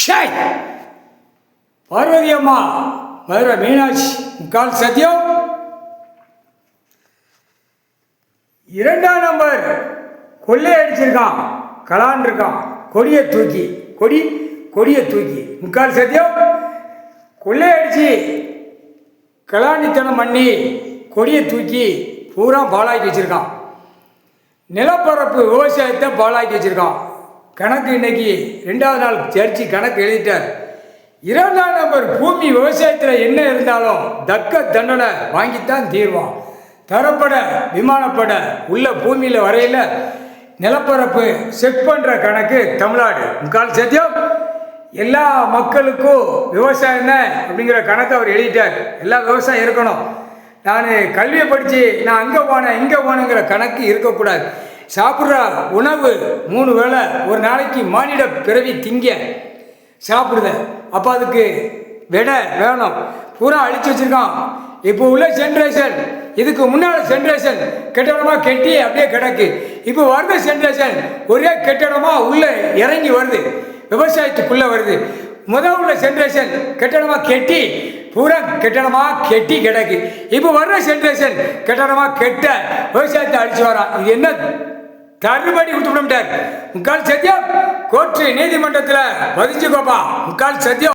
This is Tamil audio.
ஷாய் பார்வதி அம்மா மதுரை மீனாட்சி முக்கால் சத்தியம். 2ஆம் நம்பர் கொள்ளை அடிச்சிருக்கான், கலான் இருக்கான், கொடியை தூக்கி முக்கால் சத்தியம். கொள்ளை அடிச்சு கலாணித்தனம் பண்ணி கொடியை தூக்கி பூரா பாலாக்கி வச்சிருக்கான். நிலப்பரப்பு விவசாயத்தை பாலாக்கி வச்சிருக்கான். கணக்கு இன்னைக்கு 2வது நாள் சேர்ச்சி கணக்கு எழுதிட்டார். 2ஆம் நம்பர் பூமி விவசாயத்தில் என்ன இருந்தாலும் தக்க தண்டனை வாங்கித்தான் தீர்வான். தரப்பட விமானப்பட உள்ள பூமியில் வரையில் நிலப்பரப்பு செக் பண்ணுற கணக்கு தமிழ்நாடு முக்கால் சத்தியம். எல்லா மக்களுக்கும் விவசாயம் தான் அப்படிங்கிற கணக்கு அவர் எழுதிட்டார். எல்லா விவசாயம் இருக்கணும். நான் கல்வியை படித்து நான் அங்கே போனேன் இங்கே போனேங்கிற கணக்கு இருக்கக்கூடாது. சாப்பிட்ற உணவு 3 வேளை ஒரு நாளைக்கு மானிட பிறவி திங்க சாப்பிடுத. அப்போ அதுக்கு விடை வேணும். பூரா அழிச்சு வச்சுருக்கான். இப்போ உள்ள ஜென்ரேஷன் இதுக்கு முன்னால் ஜென்ரேஷன் கெட்டடமாக கெட்டி அப்படியே கிடக்கு. இப்போ வர்ற ஜென்ரேஷன் ஒரே கெட்டடமாக உள்ளே இறங்கி வருது, விவசாயத்துக்குள்ளே வருது. உள்ள ஜென்ரேஷன் கெட்டடமாக கெட்டி பூரா கெட்டடமாக கெட்டி கிடக்கு. இப்போ வர்ற ஜென்ரேஷன் கெட்டடமாக கெட்ட விவசாயத்தை அழிச்சு வரான். இது என்ன தள்ளுபடி கொடுத்து விட்டார். முக்கால் சத்தியம். கோர்ட்டு நீதிமன்றத்தில் பதிச்சுக்கோப்பா. முக்கால் சத்தியம்.